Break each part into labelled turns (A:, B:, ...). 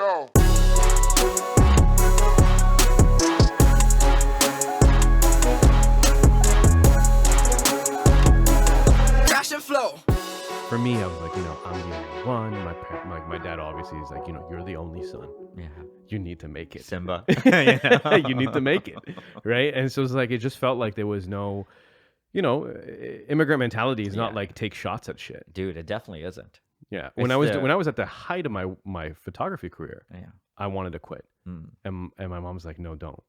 A: go. Cash and flow.
B: For me, I was like, I'm the only one. My dad obviously is like, you're the only son.
C: Yeah.
B: You need to make it.
C: Simba.
B: You need to make it, right? And so it's like it just felt like there was no, immigrant mentality is not like take shots at shit.
C: Dude, it definitely isn't.
B: Yeah. When I was at the height of my photography career, I wanted to quit, and my mom's like, no, don't.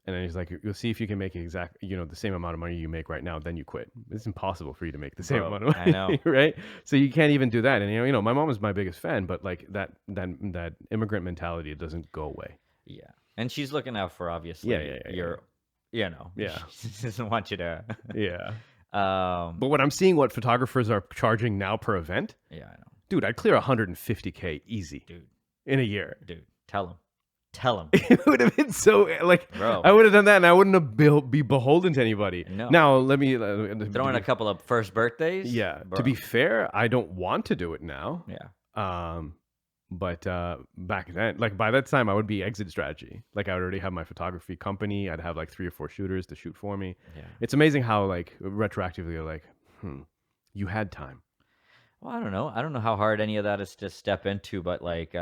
B: And then he's like, you'll see if you can make the same amount of money you make right now, then you quit. It's impossible for you to make the same amount of money.
C: I know.
B: Right? So you can't even do that. And my mom is my biggest fan, but like that immigrant mentality, it doesn't go away.
C: Yeah. And she's looking out for obviously your she doesn't want you to
B: But when I'm seeing what photographers are charging now per event,
C: I know.
B: Dude, I'd clear 150K easy.
C: Dude.
B: In a year.
C: Dude, tell him.
B: It would have been so
C: Bro.
B: I would have done that and I wouldn't have be beholden to anybody.
C: No.
B: Now let me
C: throw in a couple of first birthdays.
B: Yeah.
C: Bro.
B: To be fair, I don't want to do it now.
C: Yeah.
B: But back then, like by that time, I would be exit strategy. Like I would already have my photography company. I'd have like 3 or 4 shooters to shoot for me.
C: Yeah.
B: It's amazing how like retroactively you're like, you had time.
C: Well, I don't know. I don't know how hard any of that is to step into, but like,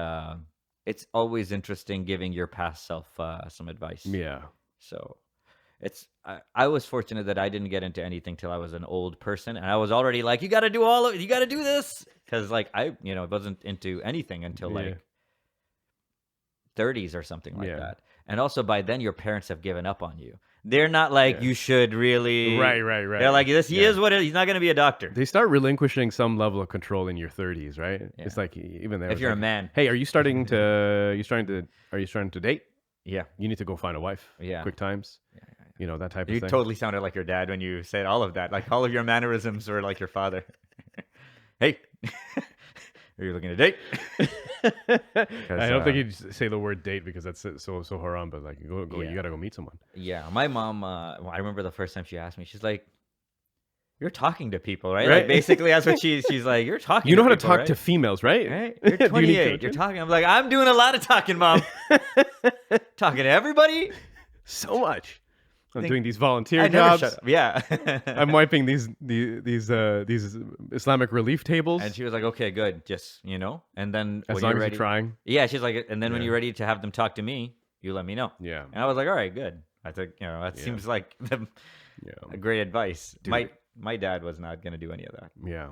C: it's always interesting giving your past self some advice.
B: Yeah.
C: So I was fortunate that I didn't get into anything till I was an old person, and I was already like, you got to do this, because like I wasn't into anything until like 30s or something like that. And also by then your parents have given up on you. They're not like you should really.
B: Right.
C: They're like, this. He is what he's not going to be a doctor.
B: They start relinquishing some level of control in your 30s, right? Yeah. It's like even there.
C: If you're a man,
B: hey, are you starting to date?
C: Yeah.
B: You need to go find a wife.
C: Yeah.
B: Quick times.
C: Yeah.
B: That type of
C: you
B: thing.
C: You totally sounded like your dad when you said all of that. Like all of your mannerisms were like your father. Hey, are you looking to date?
B: I don't think you'd say the word date because that's so haram, but like go you gotta go meet someone.
C: Yeah, my mom, I remember the first time she asked me, she's like, you're talking to people, right? Like basically that's what she's like, you're talking
B: you know
C: to
B: how
C: people,
B: to talk
C: right?
B: to females, right?
C: Right? You're 28, you're talking. I'm like, I'm doing a lot of talking, Mom. Talking to everybody.
B: So much. I'm doing these volunteer jobs.
C: Never shut up. Yeah.
B: I'm wiping these Islamic relief tables.
C: And she was like, okay, good. Just, and then
B: as long as you're trying.
C: Yeah, she's like, and then when you're ready to have them talk to me, you let me know.
B: Yeah.
C: And I was like, all right, good. I think, that seems like a great advice. Dude. My dad was not going to do any of that.
B: Yeah.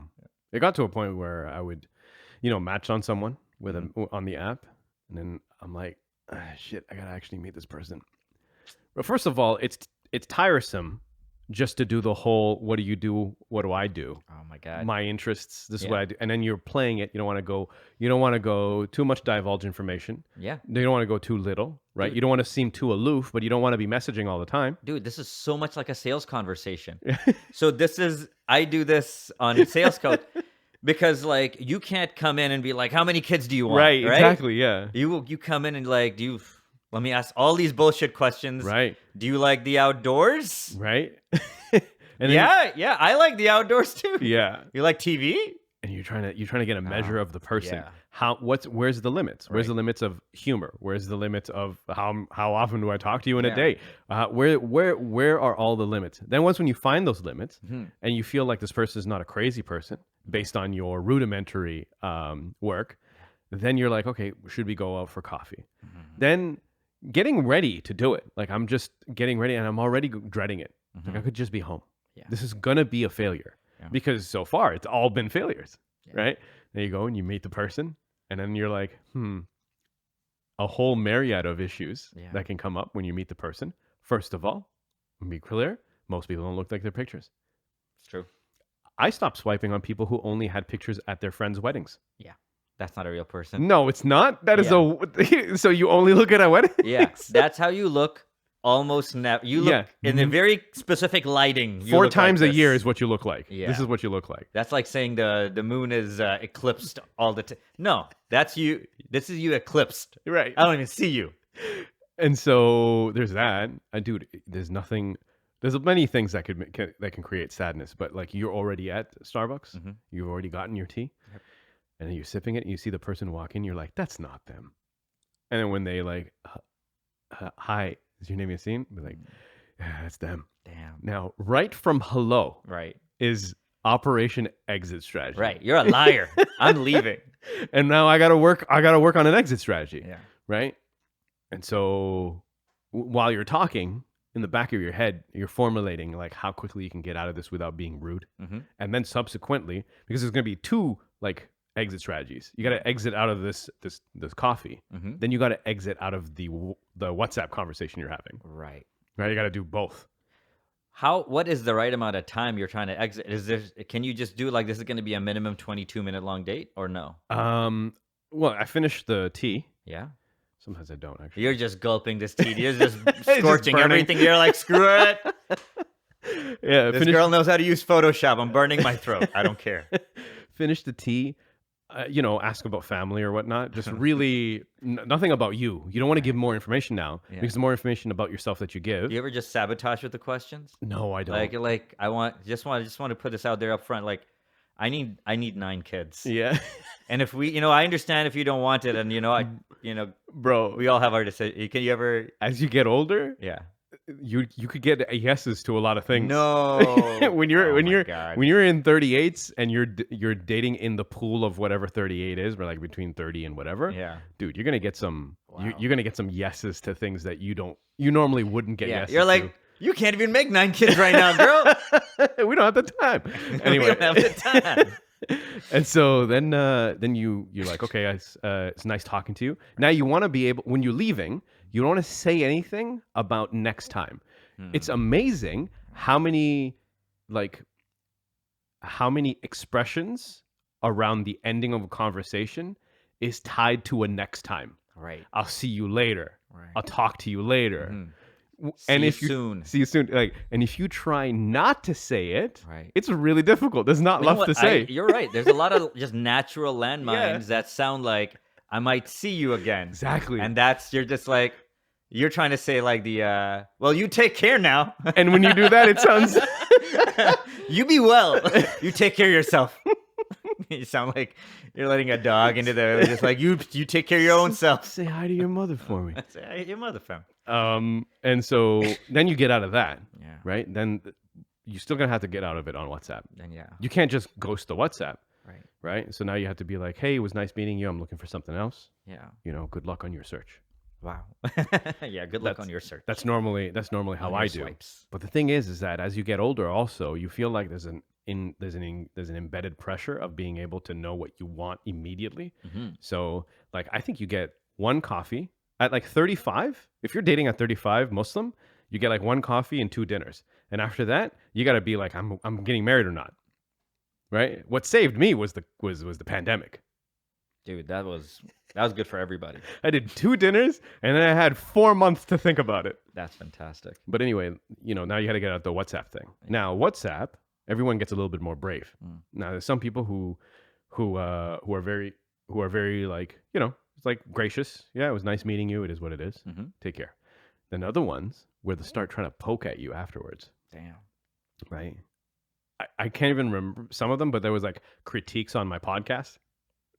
B: It got to a point where I would, match on someone with on the app. And then I'm like, shit, I got to actually meet this person. But first of all, it's tiresome just to do the whole, what do you do? What do I do?
C: Oh my God.
B: My interests. This is what I do. And then you're playing it. You don't want to go too much divulge information.
C: Yeah.
B: You don't want to go too little, right? Dude. You don't want to seem too aloof, but you don't want to be messaging all the time.
C: Dude, this is so much like a sales conversation. So I do this on Sales Code because like you can't come in and be like, how many kids do you want?
B: Right? Exactly. Yeah.
C: You come in and like, let me ask all these bullshit questions.
B: Right.
C: Do you like the outdoors?
B: Right.
C: And yeah, I like the outdoors too.
B: Yeah.
C: You like TV?
B: And you're trying to get a measure of the person.
C: Yeah.
B: Where's the limits? Where's the limits of humor? Where's the limits of how often do I talk to you in a day? Where are all the limits? Then when you find those limits and you feel like this person is not a crazy person based on your rudimentary work, then you're like, okay, should we go out for coffee? Then getting ready to do it. Like I'm just getting ready and I'm already dreading it. Like I could just be home.
C: Yeah.
B: This is going to be a failure because so far it's all been failures, right? There you go. And you meet the person and then you're like, a whole myriad of issues that can come up when you meet the person. First of all, be clear, most people don't look like their pictures.
C: It's true.
B: I stopped swiping on people who only had pictures at their friends' weddings.
C: Yeah. That's not a real person.
B: No, it's not. That is so you only look at a wedding?
C: Yeah. That's how you look almost never. You look in a very specific lighting.
B: 4 times a year is what you look like.
C: Yeah.
B: This is what you look like.
C: That's like saying the moon is eclipsed all the time. No, that's you. This is you eclipsed.
B: Right.
C: I don't even see you.
B: And so there's that. Dude, there's many things that can create sadness, but like you're already at Starbucks. You've already gotten your tea. Yep. And then you're sipping it and you see the person walk in, you're like, that's not them. And then when they like, hi, is your name Yassine? Be like, yeah, that's them.
C: Damn.
B: Now, right from hello
C: Right.
B: is Operation Exit Strategy.
C: Right. You're a liar. I'm leaving.
B: And now I gotta work on an exit strategy.
C: Yeah.
B: Right. And so while you're talking, in the back of your head, you're formulating like how quickly you can get out of this without being rude. And then subsequently, because there's gonna be two like exit strategies. You gotta exit out of this coffee. Then you gotta exit out of the WhatsApp conversation you're having.
C: Right.
B: Right. You gotta do both.
C: What is the right amount of time you're trying to exit? Can you just do like this is going to be a minimum 22-minute long date or no?
B: Well, I finished the tea.
C: Yeah.
B: Sometimes I don't actually.
C: You're just gulping this tea. You're just scorching
B: burning.
C: everything. You're like, screw it.
B: Yeah.
C: This girl knows how to use Photoshop. I'm burning my throat. I don't care.
B: Finish the tea. Ask about family or whatnot. Just really nothing about you. You don't want to give more information now because the more information about yourself that you give.
C: You ever just sabotage with the questions?
B: No, I don't.
C: Like I want to put this out there up front. Like, I need 9 kids.
B: Yeah.
C: And if we, I understand if you don't want it, and
B: bro,
C: we all have our decision. Can you ever?
B: As you get older,
C: Yeah.
B: You could get yeses to a lot of things.
C: No.
B: when you're in 38s and you're dating in the pool of whatever 38 is, or like between 30 and whatever.
C: Yeah.
B: Dude, you're gonna get some. You're gonna get some yeses to things that you normally wouldn't get yeses.
C: You're like, you can't even make 9 kids right now, girl.
B: We don't have the time. Anyway,
C: we don't have the time.
B: And so then you're like, okay, it's nice talking to you. Now you want to be able, when you're leaving, you don't want to say anything about next time. It's amazing how many expressions around the ending of a conversation is tied to a next time.
C: Right.
B: I'll see you later.
C: Right.
B: I'll talk to you later.
C: See you soon.
B: And if you try not to say it,
C: right,
B: it's really difficult. There's not enough to say.
C: You're right. There's a lot of just natural landmines that sound like I might see you again.
B: Exactly.
C: And you're trying to say like well, you take care now.
B: And when you do that, it sounds
C: you be well. You take care of yourself. You sound like you're letting a dog into just like you take care of your own self.
B: Say hi to your mother for me.
C: Say hi to your mother, fam.
B: And so then you get out of that.
C: Yeah.
B: Right? Then you're still gonna have to get out of it on WhatsApp.
C: Then
B: you can't just ghost the WhatsApp.
C: Right.
B: Right? So now you have to be like, hey, it was nice meeting you. I'm looking for something else.
C: Yeah.
B: Good luck on your search.
C: Wow. Yeah, good luck on your search.
B: That's normally how I do.
C: Swipes.
B: But the thing is that as you get older, also you feel like there's an embedded pressure of being able to know what you want immediately. So like I think you get one coffee at like 35. If you're dating at 35 Muslim, you get like one coffee and 2 dinners, and after that you got to be like, I'm getting married or not. Right? What saved me was the pandemic.
C: Dude, that was good for everybody.
B: I did 2 dinners and then I had 4 months to think about it.
C: That's fantastic.
B: But anyway, now you got to get out the WhatsApp thing. Now WhatsApp, everyone gets a little bit more brave. Now there's some people who are very like, it's like gracious. Yeah, it was nice meeting you. It is what it is. Take care. Then other ones where they start trying to poke at you afterwards.
C: Damn.
B: Right. I can't even remember some of them, but there was like critiques on my podcast.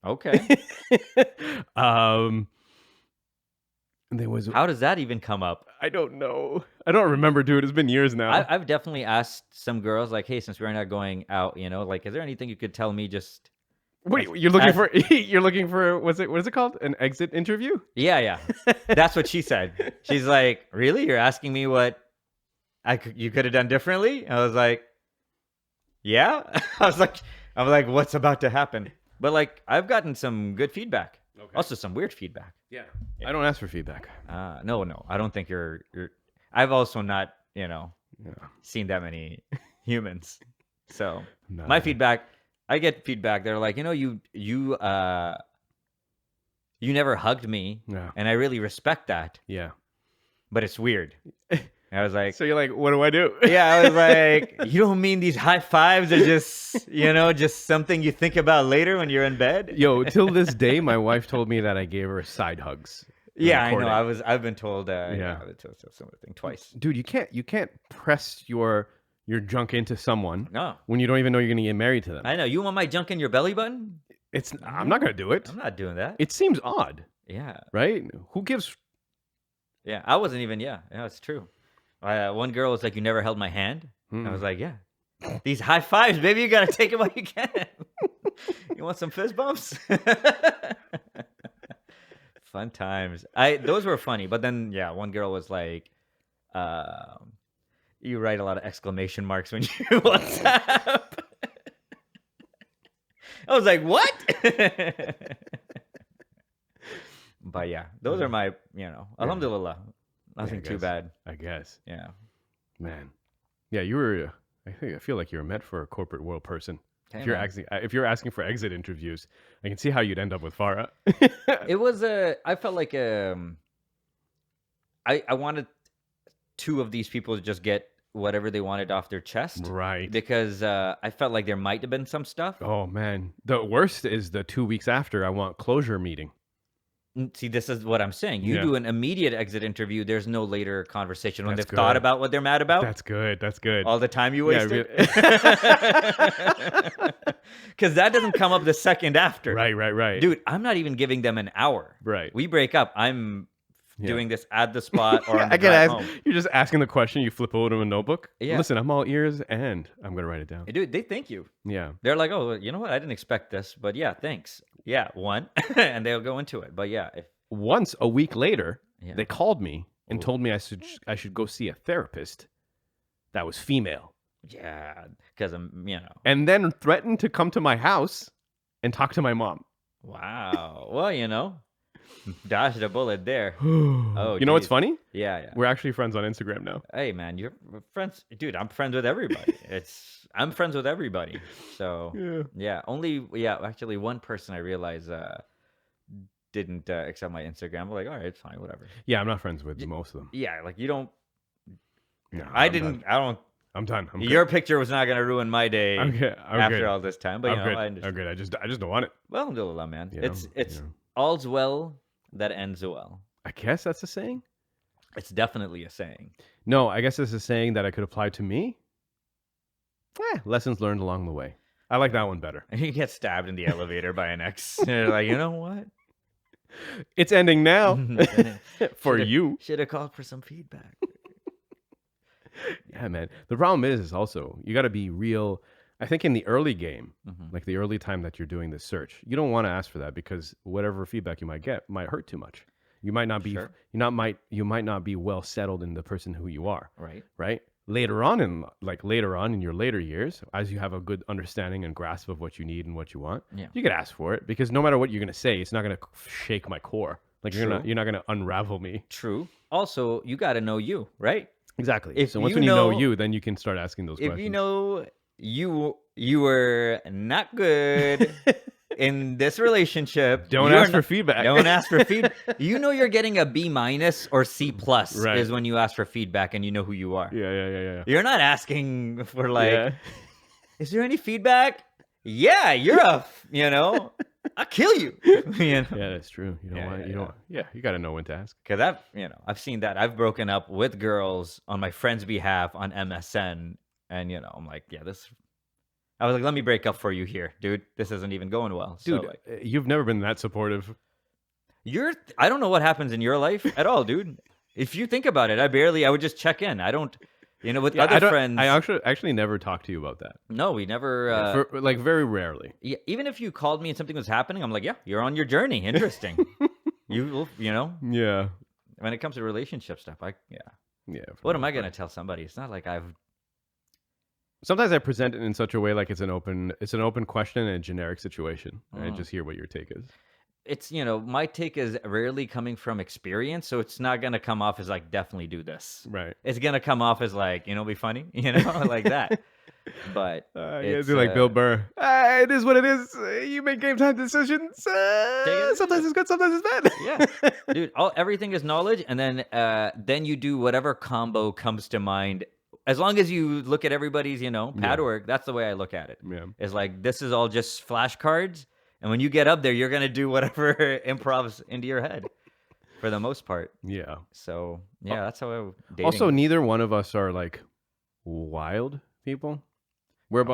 C: Okay.
B: There was.
C: How does that even come up?
B: I don't know. I don't remember, dude. It's been years now.
C: I've definitely asked some girls, like, hey, since we're not going out, like, is there anything you could tell me? Just
B: wait, you're looking for what is it called? An exit interview?
C: Yeah. That's what she said. She's like, really? You're asking me what you could have done differently? I was like, yeah. I was like, what's about to happen? But like, I've gotten some good feedback. Okay. Also some weird feedback.
B: Yeah. I don't ask for feedback.
C: No. I don't think you're I've also not, seen that many humans. So my feedback, I get feedback. They're like, you never hugged me.
B: Yeah.
C: And I really respect that.
B: Yeah.
C: But it's weird. I was like,
B: so you're like, what do I do?
C: Yeah, I was like, you don't mean these high fives are just, just something you think about later when you're in bed?
B: Yo, till this day, my wife told me that I gave her side hugs.
C: Yeah, I know. I've been told I've been told similar thing twice.
B: Dude, you can't press your junk into someone
C: no,
B: when you don't even know you're gonna get married to them.
C: I know. You want my junk in your belly button?
B: I'm not gonna do it.
C: I'm not doing that.
B: It seems odd.
C: Yeah.
B: right? Who gives?
C: Yeah. I wasn't even. Yeah. Yeah. It's true. One girl was like, "You never held my hand." I was like, "Yeah." These high fives, baby. You gotta take it while you can. You want some fist bumps? Fun times. Those were funny. But then, yeah, one girl was like, "You write a lot of exclamation marks when you WhatsApp." I was like, "What?" But yeah, those are my, alhamdulillah, nothing too bad.
B: I guess.
C: Yeah.
B: Man. Yeah, you were. I feel like you're meant for a corporate world person.
C: Hey,
B: If you're asking for exit interviews, I can see how you'd end up with Farah.
C: It was I felt like I wanted two of these people to just get whatever they wanted off their chest,
B: Right.
C: because I felt like there might have been some stuff.
B: Oh man, the worst is the 2 weeks after. I want closure meeting.
C: See, this is what I'm saying. You
B: Yeah.
C: do an immediate exit interview. There's no later conversation when
B: That's
C: they've thought
B: good.
C: about what they're mad about.
B: That's good. That's good.
C: All the time you
B: Yeah,
C: wasted. Because that doesn't come up the second after.
B: Right.
C: Dude, I'm not even giving them an hour.
B: Right.
C: We break up. I'm doing this at the spot or on the
B: I can
C: drive
B: ask.
C: home.
B: You're just asking the question. You flip over to a notebook.
C: Yeah.
B: Listen, I'm all ears, and I'm gonna write it down.
C: Dude, they thank you.
B: Yeah.
C: They're like, oh, you know what? I didn't expect this, but yeah, thanks. Yeah, one. And they'll go into it. But yeah,
B: Once a week later,
C: Yeah.
B: they called me and
C: Ooh.
B: told me I should go see a therapist that was female,
C: yeah, because I'm,
B: and then threatened to come to my house and talk to my mom.
C: wow. Well, dodged a bullet there.
B: Oh, you know what's
C: geez.
B: funny?
C: Yeah.
B: We're actually friends on Instagram now.
C: Hey, man, you're friends. Dude, I'm friends with everybody. I'm friends with everybody. So, actually, one person I realized didn't accept my Instagram. I'm like, all right, it's fine, whatever.
B: Yeah, I'm not friends with most of them.
C: Yeah, like you don't.
B: No,
C: I
B: I'm
C: didn't.
B: done.
C: I don't.
B: I'm done. I'm
C: Your picture was not gonna ruin my day
B: good. I'm
C: after
B: good.
C: all this time. But
B: I'm good.
C: I
B: I'm
C: understand.
B: good. I just don't want it.
C: Well, alhamdulillah, man.
B: You
C: It's
B: know, you know.
C: all's well that ends well.
B: I guess that's a saying.
C: It's definitely a saying.
B: No, I guess it's a saying that I could apply to me. Lessons learned along the way. I like that one better.
C: You get stabbed in the elevator by an ex. You're like, you know what?
B: It's ending now for you.
C: Should have called for some feedback.
B: Yeah, man. The problem is also you got to be real. I think in the early game, like the early time that you're doing this search, you don't want to ask for that because whatever feedback you might get might hurt too much. You might not be
C: Sure.
B: you might not be well settled in the person who you are.
C: Right.
B: Later on in your later years, as you have a good understanding and grasp of what you need and what you want, you could ask for it because no matter what you're gonna say, it's not gonna shake my core. Like you're not gonna unravel me.
C: True. Also, you got to know you, right?
B: Exactly. So once when you know you, then you can start asking those questions.
C: If you know you were not good in this relationship,
B: Don't ask for feedback.
C: Don't ask for feedback. You know you're getting a B- or C+
B: Right.
C: is when you ask for feedback and you know who you are.
B: Yeah.
C: You're not asking for like, is there any feedback? Yeah, I'll kill you.
B: Yeah, that's true. You don't you got to know when to ask.
C: Because I've seen that. I've broken up with girls on my friend's behalf on MSN, and I'm like, I was like, let me break up for you here, dude. This isn't even going well.
B: Dude,
C: So,
B: you've never been that supportive.
C: I don't know what happens in your life at all, dude. If you think about it, I would just check in. I don't, with other friends.
B: I actually never talked to you about that.
C: No, we never.
B: Very rarely.
C: Yeah, even if you called me and something was happening, I'm like, yeah, you're on your journey. Interesting.
B: Yeah.
C: When it comes to relationship stuff,
B: Yeah.
C: What am I gonna tell somebody? It's not like I've.
B: Sometimes I present it in such a way like it's an open question in a generic situation. And I just hear what your take is.
C: It's my take is rarely coming from experience, so it's not gonna come off as like definitely do this.
B: Right.
C: It's gonna come off as like be funny, like that. But
B: it's like Bill Burr. It is what it is. You make game time decisions. Sometimes it's good, sometimes it's bad.
C: Yeah, dude. Everything is knowledge, and then you do whatever combo comes to mind. As long as you look at everybody's pad work, that's the way I look at it.
B: Yeah.
C: It's like this is all just flashcards. And when you get up there, you're going to do whatever improvs into your head for the most part.
B: Yeah.
C: So, yeah, that's how I dating.
B: Also, neither one of us are like wild people. We're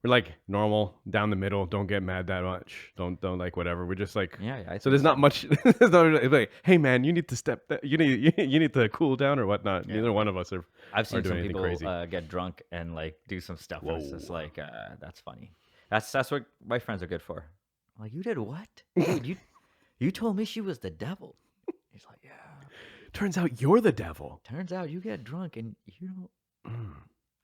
B: like normal, down the middle. Don't get mad that much. Don't like whatever. We're just like
C: Yeah, I
B: so there's not much. There's not like, hey man, you need to you need to cool down or whatnot.
C: Yeah.
B: Neither one of us are.
C: I've seen
B: doing
C: some
B: anything
C: people
B: crazy.
C: get drunk and like do some stuff. And it's just
B: Whoa.
C: like that's funny. That's what my friends are good for. I'm like, you did what? Dude, you told me she was the devil. He's like, yeah.
B: Turns out you're the devil.
C: Turns out you get drunk and you don't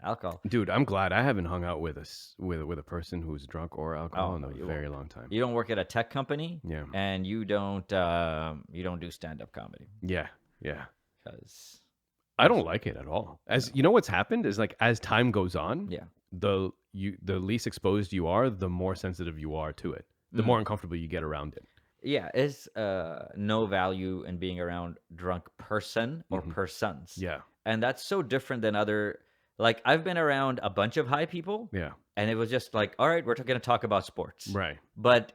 C: alcohol.
B: Dude, I'm glad I haven't hung out with a person who's drunk or alcohol in a very long time.
C: You don't work at a tech company,
B: Yeah.
C: and you don't do stand-up comedy
B: Yeah.
C: because
B: I don't like it at all. As you know, what's happened is like as time goes on,
C: yeah,
B: the least exposed you are, the more sensitive you are to it. The more uncomfortable you get around it.
C: yeah, it's no value in being around drunk person or persons.
B: Yeah.
C: And that's so different than other. Like I've been around a bunch of high people,
B: Yeah.
C: and it was just like, all right, we're going to talk about sports,
B: Right.
C: but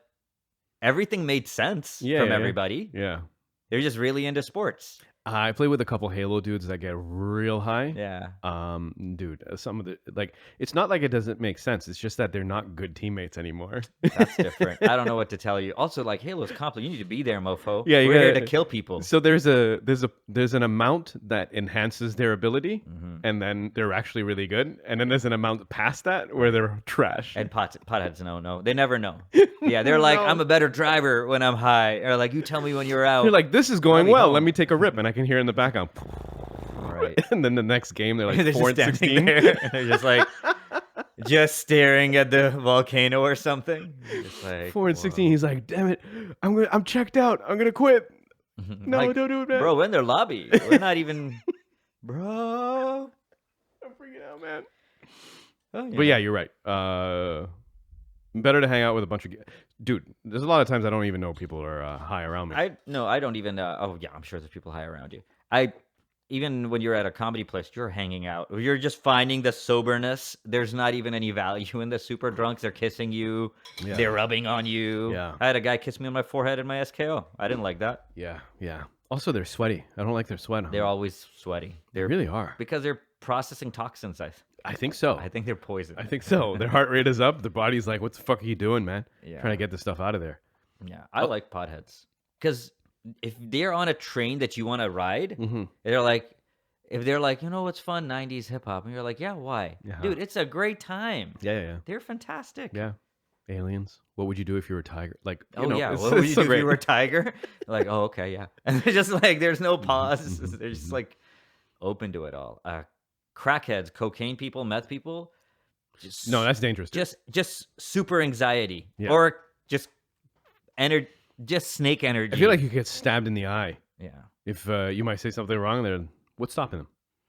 C: everything made sense from everybody.
B: Yeah.
C: They're just really into sports.
B: I play with a couple Halo dudes that get real high.
C: Yeah.
B: Dude, some of the like, it's not like it doesn't make sense. It's just that they're not good teammates anymore.
C: That's different. I don't know what to tell you. Also, like Halo's complex. You need to be there, mofo.
B: Yeah,
C: we're here to kill people.
B: So there's an amount that enhances their ability, and then they're actually really good, and then there's an amount past that where they're trash.
C: And potheads, no, they never know. Yeah, they're like, I'm a better driver when I'm high, or like, you tell me when you're out.
B: You're like, this is going
C: be
B: well.
C: home.
B: Let me take a rip, and I can hear in the background.
C: Right.
B: And then the next game, they're like
C: They're
B: 4 and
C: just standing
B: 16.
C: there, and they're just like, just staring at the volcano or something. Just like
B: 4 and
C: whoa.
B: 16. He's like, damn it, I'm checked out. I'm gonna quit. No,
C: Like,
B: don't do it, man.
C: bro, we're in their lobby. We're not even, bro.
B: I'm freaking out, man.
C: Oh,
B: But yeah, you're right. Better to hang out with a bunch of dude. There's a lot of times I don't even know people are high around me.
C: I don't even. Oh yeah, I'm sure there's people high around you. Even when you're at a comedy place, you're hanging out. You're just finding the soberness. There's not even any value in the super drunks. They're kissing you.
B: Yeah.
C: They're rubbing on you.
B: Yeah.
C: I had a guy kiss me on my forehead in my SKO. I didn't like that.
B: Yeah. Also, they're sweaty. I don't like their sweat.
C: They're always sweaty.
B: They really are.
C: Because they're processing toxins.
B: I think so.
C: I think they're poison.
B: I think so. Their heart rate is up. Their body's like, what the fuck are you doing, man?
C: Yeah.
B: Trying to get this stuff out of there.
C: Yeah, I like potheads because if they're on a train that you want to ride,
B: Mm-hmm.
C: they're like, if they're like, you know what's fun, 90s hip hop, and you're like, yeah, why, dude? It's a great time.
B: Yeah.
C: They're fantastic.
B: Yeah. Aliens. What would you do if you were a tiger? Like,
C: What would you do if you were a tiger? Like, oh, okay, yeah. And they're just like, there's no pause. They're just like open to it all. Crackheads, cocaine people, meth people.
B: No, that's dangerous. Dude.
C: Just super anxiety,
B: Yeah.
C: or just snake energy.
B: I feel like you get stabbed in the eye.
C: Yeah.
B: If you might say something wrong there, what's stopping them?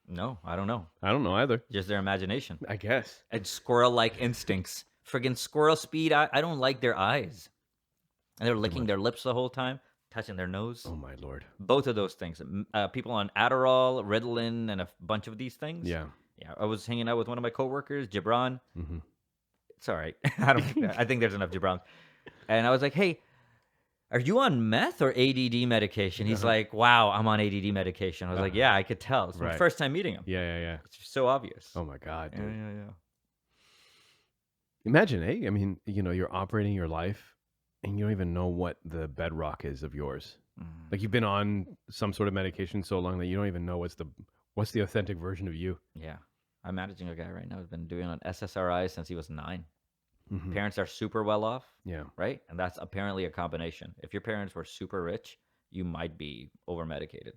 C: No, I don't know.
B: I don't know either.
C: Just their imagination.
B: I guess.
C: And squirrel-like instincts. Friggin' squirrel speed. I don't like their eyes. And they're licking their lips the whole time, touching their nose.
B: Oh my lord.
C: Both of those things. People on Adderall, Ritalin, and a bunch of these things.
B: Yeah.
C: Yeah. I was hanging out with one of my coworkers, Gibran.
B: Mm-hmm.
C: It's all right. I think there's enough Gibrans. And I was like, hey, are you on meth or ADD medication? He's like, wow, I'm on ADD medication. I was like, yeah, I could tell. It's my first time meeting him.
B: Yeah.
C: It's so obvious.
B: Oh my god, dude.
C: Yeah.
B: Imagine, hey, I mean, you're operating your life and you don't even know what the bedrock is of yours. Like you've been on some sort of medication so long that you don't even know what's the authentic version of you.
C: Yeah. I'm managing a guy right now who's been doing an SSRI since he was 9.
B: Mm-hmm.
C: Parents are super well off,
B: Yeah.
C: right? And that's apparently a combination. If your parents were super rich, you might be over medicated.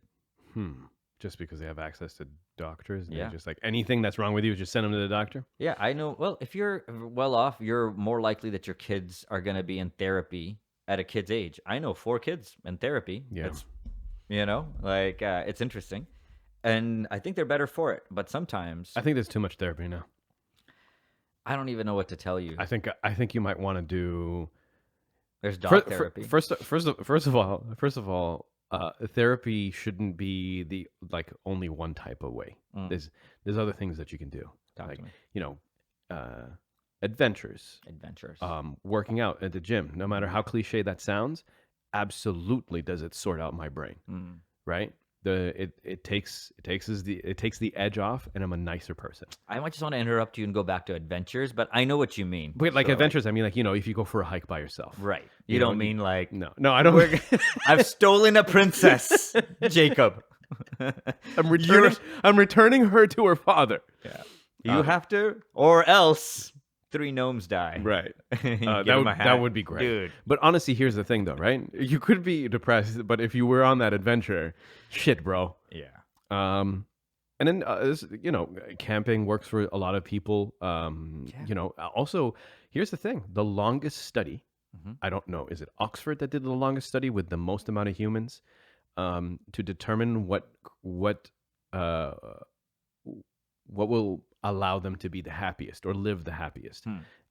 B: Just because they have access to doctors. And
C: Yeah.
B: they're just like anything that's wrong with you, just send them to the doctor.
C: Yeah, I know. Well, if you're well off, you're more likely that your kids are going to be in therapy at a kid's age. I know 4 kids in therapy.
B: Yeah.
C: It's, it's interesting. And I think they're better for it. But sometimes
B: I think there's too much therapy now.
C: I don't even know what to tell you.
B: I think you might want to do.
C: There's dog therapy.
B: First of all, therapy shouldn't be the only one type of way. There's other things that you can do.
C: Talk to me.
B: Adventures, working out at the gym. No matter how cliche that sounds, absolutely does it sort out my brain. Right? it takes the edge off, and I'm a nicer person.
C: I might just want to interrupt you and go back to adventures, but I know what you mean.
B: But like
C: So,
B: adventures, I mean, like, if you go for a hike by yourself,
C: right?
B: You
C: You
B: know,
C: don't mean like
B: no, I don't.
C: I've stolen a princess, Jacob.
B: I'm returning her to her father.
C: Yeah. You have to, or else 3 gnomes die.
B: Right.
C: Give
B: That
C: him
B: would,
C: a hat.
B: that would be great.
C: Dude.
B: But honestly, here's the thing, though, right? You could be depressed, but if you were on that adventure, shit, bro.
C: Yeah.
B: And then, camping works for a lot of people. Also, here's the thing. The longest study, I don't know, is it Oxford that did the longest study with the most amount of humans to determine what will allow them to be the happiest or live the happiest.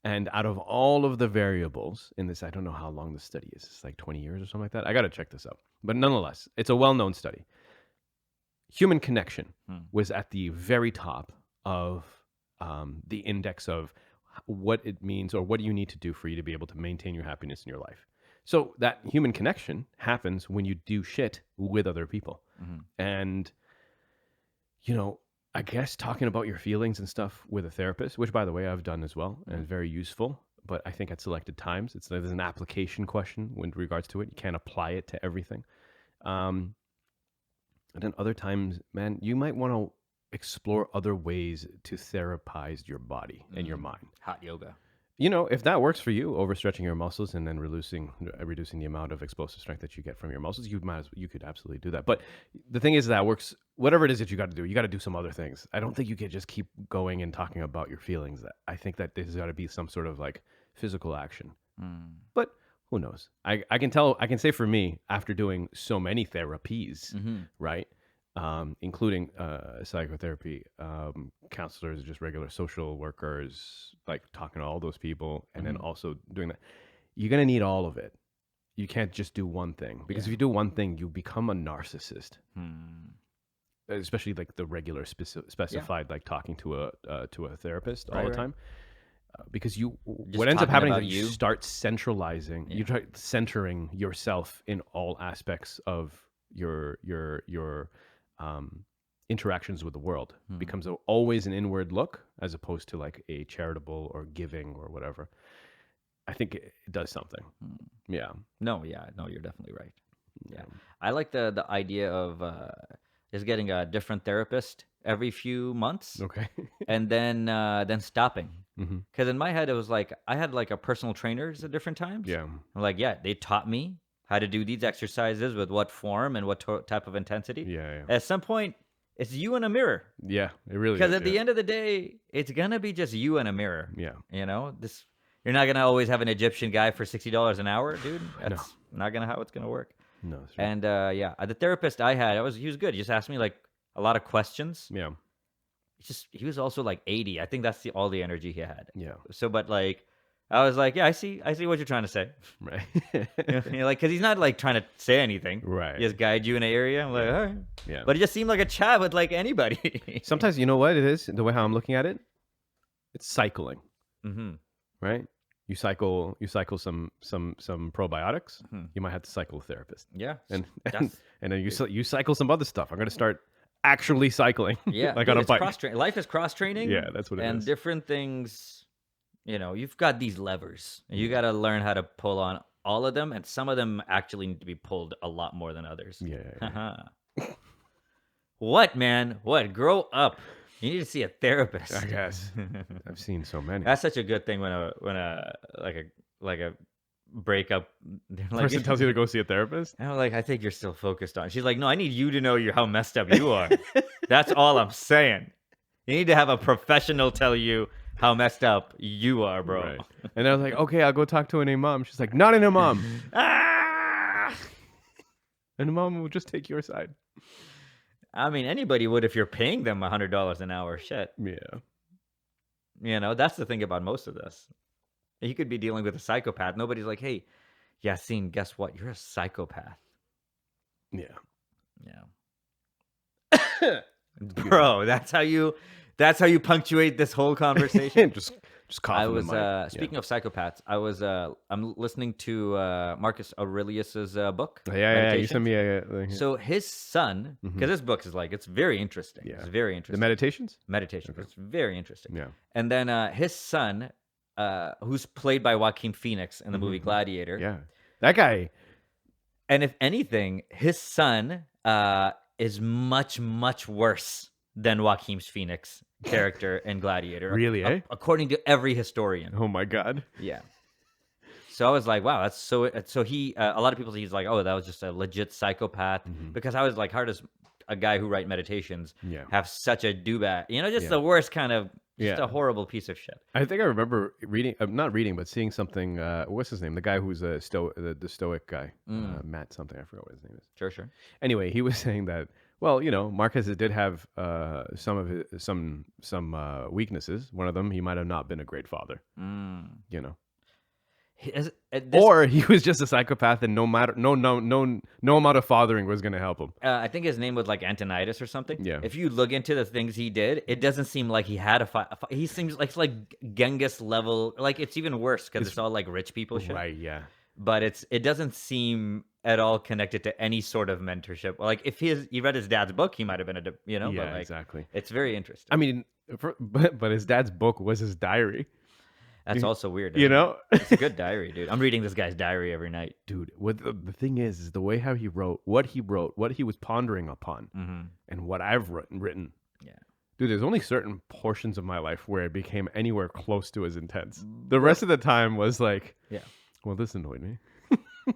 B: And out of all of the variables in this, I don't know how long the study is. It's like 20 years or something like that. I got to check this out. But nonetheless, it's a well-known study. Human connection was at the very top of the index of what it means or what do you need to do for you to be able to maintain your happiness in your life. So that human connection happens when you do shit with other people. And, I guess talking about your feelings and stuff with a therapist, which, by the way, I've done as well, and it's very useful, but I think at selected times, there's an application question with regards to it. You can't apply it to everything. And then other times, man, you might want to explore other ways to therapize your body and your mind.
C: Hot yoga.
B: If that works for you, overstretching your muscles and then reducing the amount of explosive strength that you get from your muscles, you could absolutely do that. But the thing is that works. Whatever it is that you got to do, you got to do some other things. I don't think you can just keep going and talking about your feelings. I think that there's got to be some sort of like physical action. But who knows? I can say for me, after doing so many therapies, right? Including psychotherapy, counselors, just regular social workers, like talking to all those people, and then also doing that. You're going to need all of it. You can't just do one thing, because if you do one thing, you become a narcissist. Especially like the regular specified, like talking to a therapist all the time. Because what ends up happening is you start centralizing, you try centering yourself in all aspects of your interactions with the world. Becomes always an inward look as opposed to like a charitable or giving or whatever. I think it does something. Yeah.
C: No, you're definitely right. Yeah. I like the idea of just getting a different therapist every few months.
B: Okay.
C: And then stopping. Because in my head, it was like I had like a personal trainers at different times.
B: Yeah.
C: I'm like, they taught me how to do these exercises with what form and what type of intensity.
B: Yeah.
C: At some point, it's you in a mirror.
B: Yeah, it really is.
C: Because at the end of the day, it's gonna be just you in a mirror.
B: Yeah.
C: You're not gonna always have an Egyptian guy for $60 an hour, dude. That's not gonna how it's gonna work.
B: No. That's right.
C: And the therapist I had, he was good. He just asked me like a lot of questions.
B: Yeah.
C: He was also like 80. I think that's all the energy he had.
B: Yeah.
C: So, but like, I was like, I see what you're trying to say.
B: Right.
C: Like, because he's not like trying to say anything.
B: Right.
C: He just guide you in an area. I'm like, all right.
B: Yeah.
C: But it just seemed like a chat with like anybody.
B: Sometimes, you know what it is? The way how I'm looking at it, it's cycling. Right? You cycle some probiotics. You might have to cycle a therapist.
C: Yeah.
B: And then you cycle some other stuff. I'm going to start actually cycling.
C: Yeah.
B: Like on a bike.
C: Life is cross training.
B: Yeah, that's what it is.
C: And different things. You've got these levers, and you got to learn how to pull on all of them, and some of them actually need to be pulled a lot more than others.
B: Yeah.
C: What, man? What? Grow up. You need to see a therapist.
B: I guess. I've seen so many.
C: That's such a good thing when a breakup.
B: Person tells you to go see a therapist.
C: And I'm like, I think you're still focused on. She's like, no, I need you to know how messed up you are. That's all I'm saying. You need to have a professional tell you how messed up you are, bro.
B: Right. And I was like, okay, I'll go talk to an imam. She's like, not an imam. An imam will just take your side.
C: I mean, anybody would if you're paying them $100 an hour. Shit.
B: Yeah.
C: That's the thing about most of this. You could be dealing with a psychopath. Nobody's like, hey, Yassine, guess what? You're a psychopath.
B: Yeah.
C: Bro, that's how you punctuate this whole conversation.
B: just Just cough
C: I
B: in the
C: was
B: mic.
C: speaking of psychopaths. I'm listening to Marcus Aurelius's book.
B: Yeah. You sent
C: Meditations.
B: me a
C: So his son, because this book is like, it's very interesting.
B: Yeah.
C: It's very
B: the
C: interesting.
B: meditations.
C: Meditation. It's very interesting.
B: Yeah.
C: And then his son, who's played by Joaquin Phoenix in the movie Gladiator.
B: Yeah, that guy.
C: And if anything, his son is much, much worse than Joaquin Phoenix character in Gladiator.
B: Really, eh?
C: According to every historian.
B: Oh my god.
C: Yeah. So I was like, wow, that's so. So he, a lot of people, he's like, oh, that was just a legit psychopath. Because I was like, how does a guy who write meditations have such a do-bad? You know, just the worst kind of, just a horrible piece of shit.
B: I think I remember reading, not reading, but seeing something. What's his name? The guy who's the stoic guy, Matt something. I forgot what his name is.
C: Sure.
B: Anyway, he was saying that. Well, you know, Marcus did have some of his, some weaknesses. One of them, he might have not been a great father. You know. Or he was just a psychopath, and no amount of fathering was going to help him.
C: I think his name was like Antonius or something.
B: Yeah.
C: If you look into the things he did, it doesn't seem like he had he seems like it's like Genghis level. Like it's even worse because it's all like rich people shit.
B: Right. Yeah.
C: But it doesn't seem at all connected to any sort of mentorship. Like if he read his dad's book, he might have been
B: Yeah.
C: but like,
B: Exactly.
C: It's very interesting.
B: I mean, but his dad's book was his diary.
C: That's also weird.
B: You know,
C: it's a good diary, dude. I'm reading this guy's diary every night,
B: dude. What the thing is the way how he wrote, what he was pondering upon, and what I've written.
C: Yeah,
B: dude. There's only certain portions of my life where it became anywhere close to as intense. The rest of the time was like,
C: yeah.
B: Well, this annoyed me.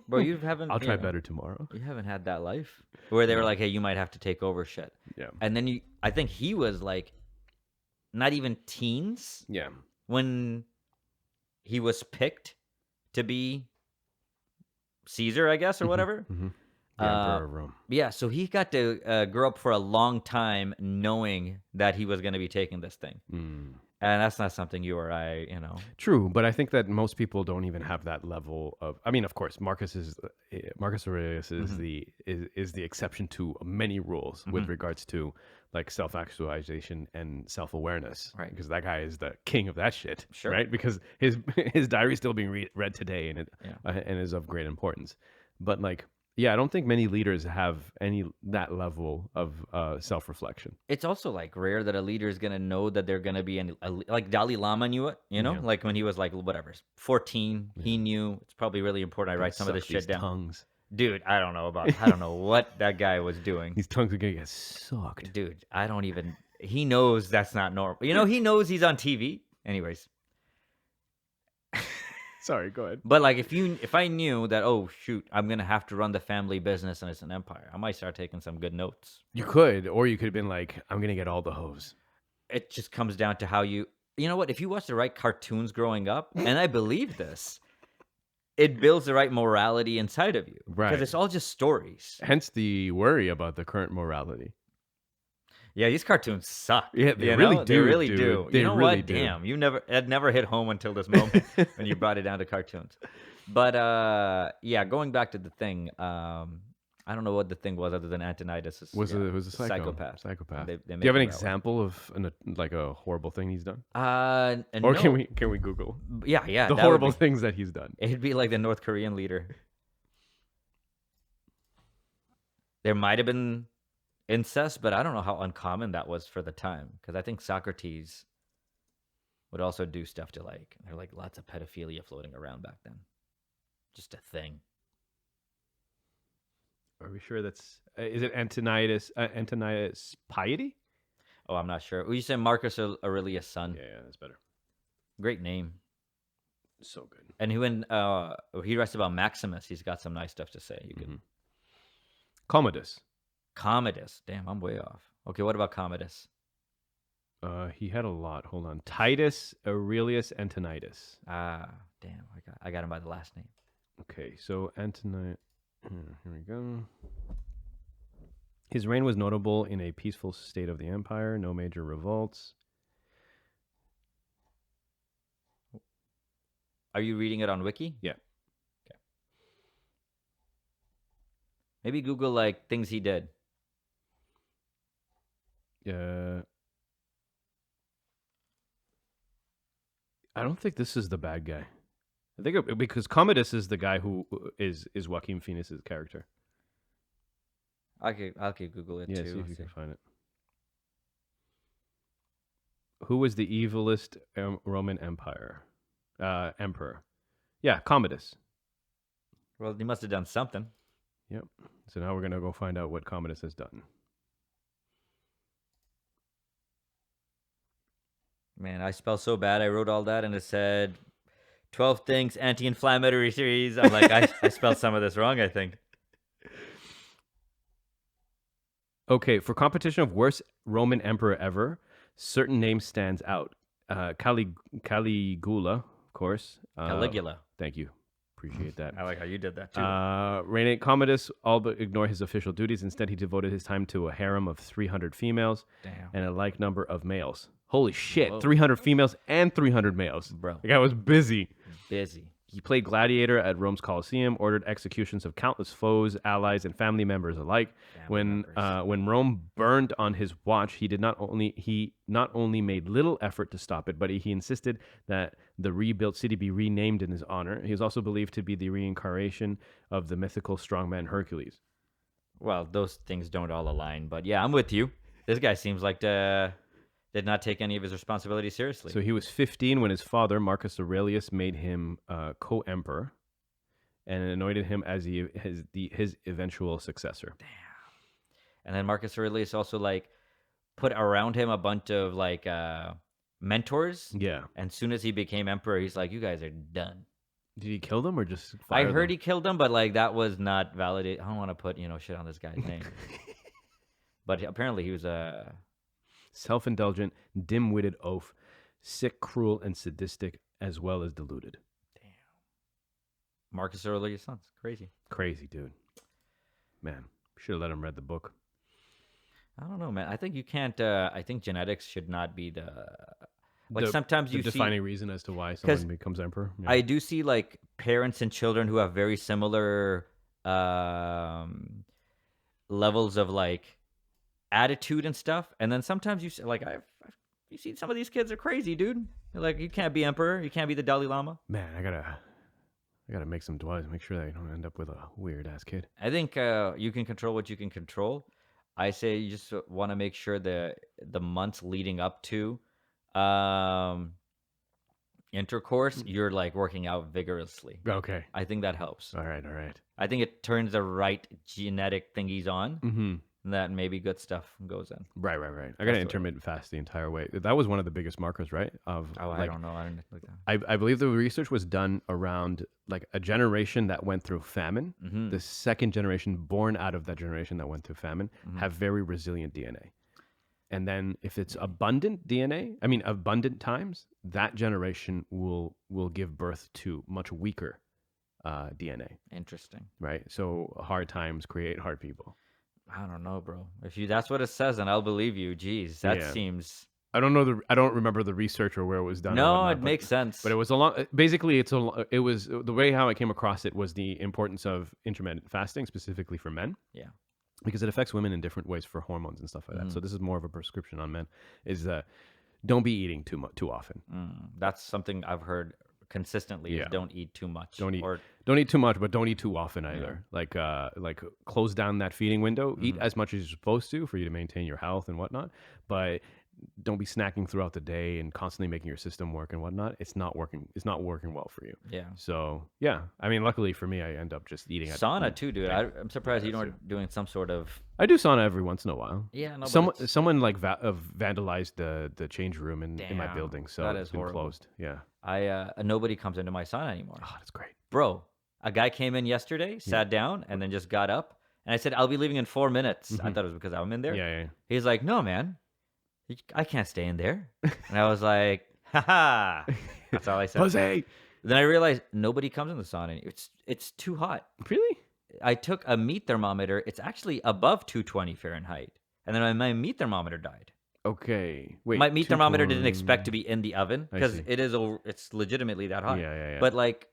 C: Bro, you haven't.
B: I'll try better tomorrow.
C: You haven't had that life where they were like, "Hey, you might have to take over shit."
B: Yeah.
C: And then I think he was like, not even teens.
B: Yeah.
C: When he was picked to be Caesar, I guess, or whatever.
B: The Emperor of Rome.
C: Yeah, so he got to grow up for a long time knowing that he was going to be taking this thing. And that's not something you or I, you know.
B: True, but I think that most people don't even have that level of. I mean, of course, Marcus Aurelius is the exception to many rules with regards to like self-actualization and self-awareness,
C: right?
B: Because that guy is the king of that shit,
C: sure,
B: right? Because his diary is still being read today, and and is of great importance. But like, yeah, I don't think many leaders have that level of self-reflection.
C: It's also like rare that a leader is gonna know that they're gonna be like Dalai Lama knew it, you know, like when he was like whatever 14, he knew it's probably really important. I write some of this shit down.
B: Tongues.
C: Dude, I don't know what that guy was doing.
B: These tongues are gonna get sucked.
C: Dude, I don't even. He knows that's not normal. You know, he knows he's on TV. Anyways.
B: Sorry, go ahead.
C: But like, if I knew that, oh shoot, I'm gonna have to run the family business and it's an empire, I might start taking some good notes.
B: You could, or you could have been like, I'm gonna get all the hoes.
C: It just comes down to how you know what? If you watch the right cartoons growing up, and I believe this. It builds the right morality inside of you.
B: Right.
C: Because it's all just stories.
B: Hence the worry about the current morality.
C: Yeah, these cartoons suck.
B: Yeah, they really do.
C: They really do.
B: They
C: you know
B: really
C: what?
B: do.
C: Damn, it never hit home until this moment when you brought it down to cartoons. But yeah, going back to the thing, I don't know what the thing was other than Antonius
B: was a
C: psychopath.
B: Psychopath.
C: They
B: do you have an
C: him that way.
B: example of like a horrible thing he's done?
C: Or
B: no. can we Google?
C: Yeah,
B: the horrible things that he's done.
C: It'd be like the North Korean leader. There might have been incest, but I don't know how uncommon that was for the time. Because I think Socrates would also do stuff to like there were like lots of pedophilia floating around back then. Just a thing.
B: Are we sure that's is it Antonius Piety?
C: Oh, I'm not sure. You said Marcus Aurelius' son.
B: Yeah, that's better.
C: Great name.
B: So good.
C: And he writes about Maximus, he's got some nice stuff to say. You can
B: Commodus.
C: Damn, I'm way off. Okay, what about Commodus?
B: He had a lot. Hold on. Titus Aurelius Antonius.
C: Ah, damn. I got him by the last name.
B: Okay, so Antonius. Here we go. His reign was notable in a peaceful state of the empire, no major revolts.
C: Are you reading it on Wiki?
B: Yeah.
C: Okay. Maybe Google like things he did.
B: I don't think this is the bad guy. I think because Commodus is the guy who is Joaquin Phoenix's character.
C: I'll keep Google it
B: Yeah,
C: too.
B: see if you can find it. Who was the evilest Roman emperor? Yeah, Commodus.
C: Well, he must have done something.
B: Yep. So now we're gonna go find out what Commodus has done.
C: Man, I spell so bad. I wrote all that and it said 12 things anti-inflammatory series. I'm like, I spelled some of this wrong, I think.
B: Okay, for competition of worst Roman emperor ever, certain names stands out. Caligula, of course.
C: Caligula.
B: Thank you. Appreciate that.
C: I like how you did that too.
B: Reigning Commodus all but ignore his official duties. Instead, he devoted his time to a harem of 300 females and a like number of males. Holy shit,
C: Whoa.
B: 300 females and 300 males.
C: Bro.
B: The guy was busy.
C: Busy.
B: He played gladiator at Rome's Colosseum, ordered executions of countless foes, allies, and family members alike. When Rome burned on his watch, he not only made little effort to stop it, but he insisted that the rebuilt city be renamed in his honor. He is also believed to be the reincarnation of the mythical strongman Hercules.
C: Well, those things don't all align, but yeah, I'm with you. This guy seems like did not take any of his responsibilities seriously.
B: So he was 15 when his father, Marcus Aurelius, made him co-emperor and anointed him as his eventual successor.
C: Damn. And then Marcus Aurelius also like put around him a bunch of like mentors.
B: Yeah.
C: And as soon as he became emperor, he's like, you guys are done.
B: Did he kill them or just
C: I
B: fire
C: heard
B: them?
C: he killed them, but like that was not validated. I don't want to put, shit on this guy's name. But apparently he was a
B: self-indulgent, dim-witted oaf, sick, cruel, and sadistic, as well as deluded.
C: Damn. Marcus Aurelius' sons. Crazy.
B: Crazy, dude. Man, should have let him read the book.
C: I don't know, man. I think you can't. I think genetics should not be sometimes you
B: the defining reason as to why someone becomes emperor. Yeah.
C: I do see like parents and children who have very similar levels of like attitude and stuff, and then sometimes you you see some of these kids are crazy, dude. They're like, you can't be emperor, you can't be the Dalai Lama.
B: Man, I gotta make some dwells, make sure that I don't end up with a weird ass kid.
C: I think you can control what you can control. I say you just want to make sure the months leading up to intercourse, you're like working out vigorously.
B: Okay.
C: I think that helps.
B: All right.
C: I think it turns the right genetic thingies on.
B: Mm-hmm.
C: That maybe good stuff goes in.
B: Right. I got to intermittent fast the entire way. That was one of the biggest markers, right?
C: I don't know. I didn't look
B: that. I believe the research was done around like a generation that went through famine.
C: Mm-hmm.
B: The second generation born out of that generation that went through famine have very resilient DNA. And then if it's abundant times, that generation will give birth to much weaker DNA.
C: Interesting.
B: Right? So hard times create hard people.
C: I don't know, bro. If that's what it says, then I'll believe you. Jeez, that seems.
B: I don't know I don't remember the research or where it was done.
C: No, it makes sense.
B: But it was basically it was the way how I came across it was the importance of intermittent fasting specifically for men.
C: Yeah.
B: Because it affects women in different ways for hormones and stuff like that. So this is more of a prescription on men. Is that don't be eating too often.
C: That's something I've heard consistently. Is don't eat too much.
B: Don't eat too much, but don't eat too often either. Yeah. Like close down that feeding window. Eat as much as you're supposed to for you to maintain your health and whatnot. But don't be snacking throughout the day and constantly making your system work and whatnot. It's not working well for you.
C: Yeah.
B: So yeah, I mean, luckily for me, I end up just eating
C: sauna too, dude. I'm surprised you aren't doing some sort of.
B: I do sauna every once in a while.
C: Yeah, no.
B: Someone like vandalized the change room in my building, so
C: that
B: it's
C: is
B: been
C: horrible.
B: Closed. Yeah.
C: Nobody comes into my sauna anymore.
B: Oh, that's great,
C: bro. A guy came in yesterday, sat down, and then just got up. And I said, "I'll be leaving in 4 minutes." I thought it was because I'm in there.
B: Yeah.
C: He's like, "No, man. I can't stay in there." And I was like, haha. That's all I said.
B: Jose.
C: Then I realized nobody comes in the sauna. It's too hot.
B: Really?
C: I took a meat thermometer. It's actually above 220 Fahrenheit. And then my meat thermometer died.
B: Okay. Wait.
C: My meat thermometer didn't expect to be in the oven because it's legitimately that hot.
B: Yeah.
C: But like,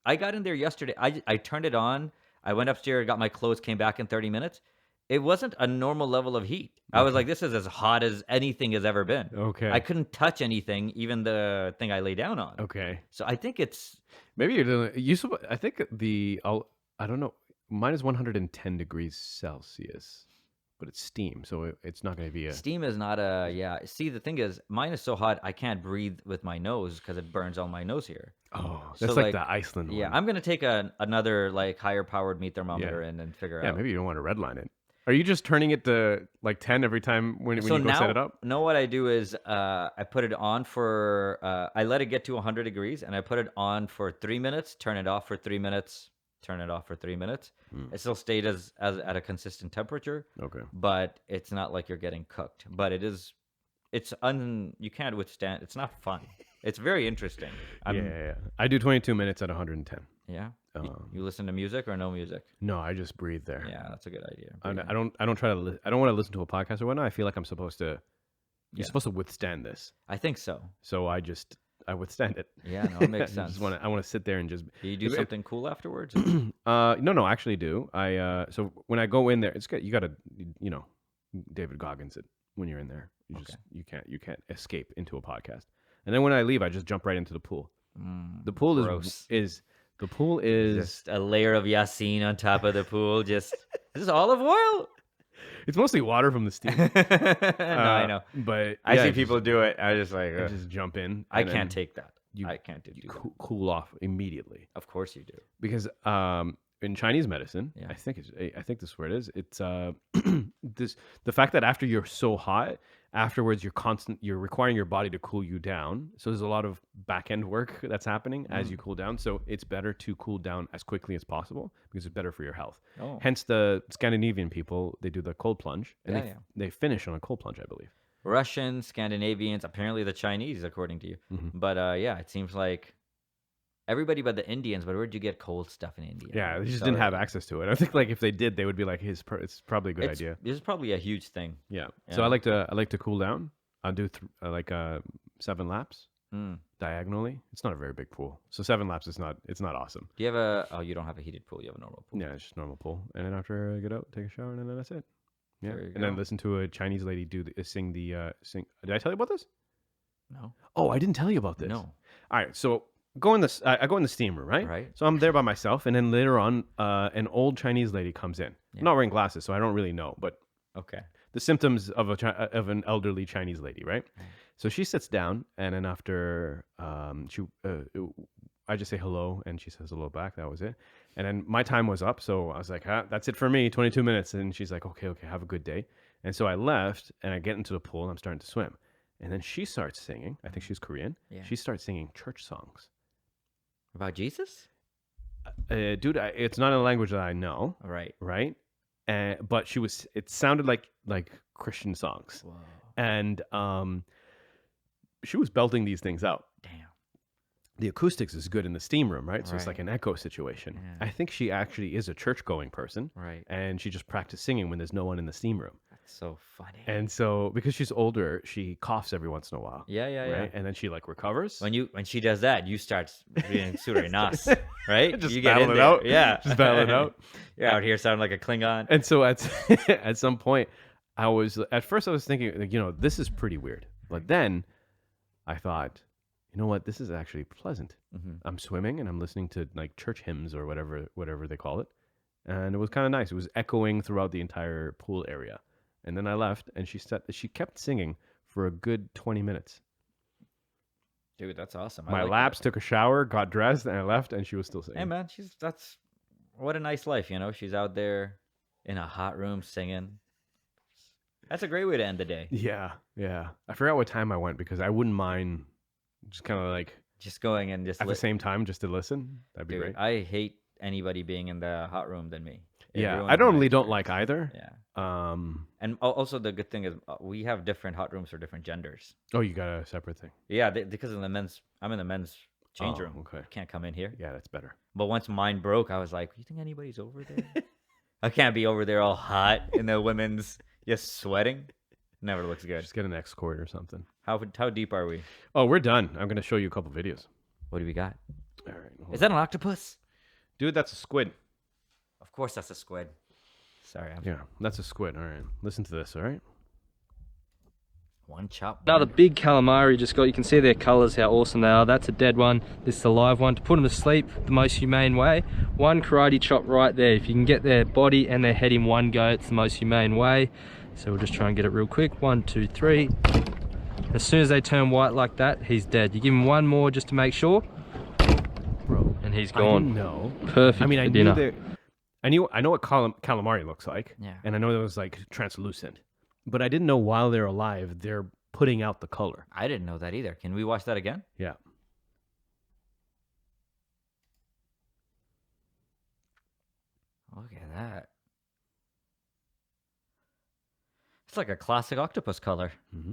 C: I got in there yesterday. I turned it on. I went upstairs, got my clothes, came back in 30 minutes. it wasn't a normal level of heat. I was like, this is as hot as anything has ever been.
B: Okay.
C: I couldn't touch anything, even the thing I lay down on.
B: Okay.
C: So I think it's
B: Maybe you're doing. I think I don't know. Mine is 110 degrees Celsius, but it's steam, so it's not going to be a.
C: steam is not a yeah. See, the thing is, mine is so hot I can't breathe with my nose because it burns on my nose here.
B: Oh,
C: So,
B: that's like the Iceland
C: Yeah,
B: one.
C: I'm gonna take another like higher powered meat thermometer in and figure
B: Yeah,
C: out.
B: maybe you don't want to redline it. Are you just turning it to like 10 every time when
C: So
B: you go
C: now,
B: set it up?
C: know what I do is I put it on for I let it get to 100 degrees and I put it on for 3 minutes, turn it off for 3 minutes, turn it off for 3 minutes. It still stayed as at a consistent temperature,
B: Okay.
C: but it's not like you're getting cooked. But you can't withstand. It's not fun. It's very interesting.
B: Yeah. I do 22 minutes at 110.
C: Yeah. You listen to music or no music?
B: No, I just breathe there.
C: Yeah, that's a good idea.
B: I
C: Breathing.
B: don't try to. I don't want to listen to a podcast or whatnot. I feel like I'm supposed to. You're
C: Yeah.
B: supposed to withstand this,
C: I think so.
B: so I withstand it.
C: Yeah, no, it makes
B: I
C: sense.
B: just want to. I want to sit there and just.
C: Do you do
B: If-
C: something cool afterwards?
B: No, I actually do. So when I go in there, it's good. You gotta, David Goggins it when you're in there. You can't escape into a podcast. And then when I leave, I just jump right into the pool. The pool
C: gross.
B: is the pool is
C: Just a layer of Yasin on top of the pool. Just is this olive oil?
B: it's mostly water from the steam.
C: No, I know.
B: But
C: I
B: yeah,
C: see people do it. I just like,
B: I just jump in.
C: I
B: and
C: can't
B: then
C: take that.
B: you-
C: I can't do that.
B: cool off immediately.
C: Of course you do.
B: Because in Chinese medicine,
C: Yeah.
B: I think this is where it is. It's the fact that after you're so hot, afterwards you're requiring your body to cool you down. So there's a lot of back end work that's happening as you cool down. So it's better to cool down as quickly as possible because it's better for your health.
C: Oh.
B: Hence the Scandinavian people, they do the cold plunge and
C: Yeah,
B: they finish on a cold plunge, I believe.
C: Russians, Scandinavians, apparently the Chinese, according to you. But yeah, it seems like everybody but the Indians. But where'd you get cold stuff in India?
B: Yeah, they just
C: So
B: didn't have access to it. I think like if they did, they would be like, it's probably a good idea.
C: This is probably a huge thing.
B: Yeah. So I like to cool down. I'll do 7 laps diagonally. It's not a very big pool, so 7 laps is not. It's not awesome.
C: Do you have Oh, you don't have a heated pool. You have a normal pool.
B: Yeah, it's just normal pool. And then after I get out, take a shower, and then that's it. Yeah.
C: There you
B: And then
C: go.
B: listen to a Chinese lady sing. Did I tell you about this?
C: No.
B: Oh, I didn't tell you about this.
C: No.
B: All right. So I go in the steam room, right?
C: Right.
B: So I'm there by myself, and then later on, an old Chinese lady comes in.
C: Yeah.
B: I'm not wearing glasses, so I don't really know, but
C: Okay.
B: the symptoms of an elderly Chinese lady, right? So she sits down, and then after I just say hello, and she says hello back. That was it. And then my time was up, so I was like, "That's it for me, 22 minutes." And she's like, "Okay, have a good day." And so I left, and I get into the pool, and I'm starting to swim. And then she starts singing. I think she's Korean.
C: Yeah.
B: She starts singing church songs.
C: About Jesus?
B: Dude, it's not a language that I know,
C: Right.
B: right? But it sounded like Christian songs.
C: Whoa.
B: And she was belting these things out.
C: Damn.
B: The acoustics is good in the steam room, right? So it's like
C: Right.
B: an echo situation.
C: Yeah.
B: I think she actually is a church-going person,
C: Right.
B: and she just practiced singing when there's no one in the steam room.
C: That's so funny.
B: And so because she's older, she coughs every once in a while.
C: Yeah.
B: Right? And then she like recovers.
C: When she does that, you start being surenas, right?
B: Just
C: you get
B: battle
C: in
B: it
C: there.
B: out.
C: Yeah.
B: Just battle it out.
C: You're out here sounding like a Klingon.
B: And so at at some point, at first I was thinking, like, this is pretty weird. But then I thought, you know what? This is actually pleasant. I'm swimming and I'm listening to like church hymns or whatever they call it, and it was kind of nice. It was echoing throughout the entire pool area. And then I left, and she kept singing for a good 20 minutes.
C: Dude, that's awesome. I
B: My
C: like
B: laps,
C: that.
B: took a shower, got dressed, and I left, and she was still singing.
C: Hey man, that's what a nice life, you know. She's out there in a hot room singing. That's a great way to end the day.
B: Yeah. I forgot what time I went because I wouldn't mind just kind of like
C: Just going and just
B: at the same time just to listen. That'd be
C: Dude,
B: great.
C: I hate anybody being in the hot room than me. It
B: Yeah,
C: ruins
B: I
C: my
B: normally don't
C: experience.
B: like either.
C: Yeah.
B: And
C: Also the good thing is we have different hot rooms for different genders.
B: oh, you got a separate thing.
C: Yeah, because I'm in the men's change
B: Oh,
C: room.
B: okay.
C: I can't come in here.
B: Yeah, that's better.
C: But once mine broke, I was like, "You think anybody's over there?" I can't be over there all hot in the women's just sweating. Never looks good.
B: Just get an escort or something.
C: How deep are we?
B: Oh, we're done. I'm gonna show you a couple videos.
C: What do we got?
B: All right, hold
C: Is
B: on.
C: that an octopus?
B: Dude, that's a squid.
C: Of course, that's a squid. Sorry.
B: Yeah, that's a squid. All right, listen to this. All right.
C: One chop.
D: Another big calamari just got. You can see their colours, how awesome they are. That's a dead one. This is a live one. To put them to sleep the most humane way, one karate chop right there. If you can get their body and their head in one go, it's the most humane way. So we'll just try and get it real quick. 1, 2, 3. As soon as they turn white like that, he's dead. You give him one more just to make sure,
B: Bro,
D: and he's
B: I
D: gone.
B: didn't know.
D: Perfect.
B: I mean, I
D: for
B: knew
D: dinner.
B: I know what calamari looks like.
C: Yeah.
B: And I know it was like translucent, but I didn't know while they're alive they're putting out the color.
C: I didn't know that either. Can we watch that again?
B: Yeah.
C: Look at that. It's like a classic octopus color.
B: Mm-hmm.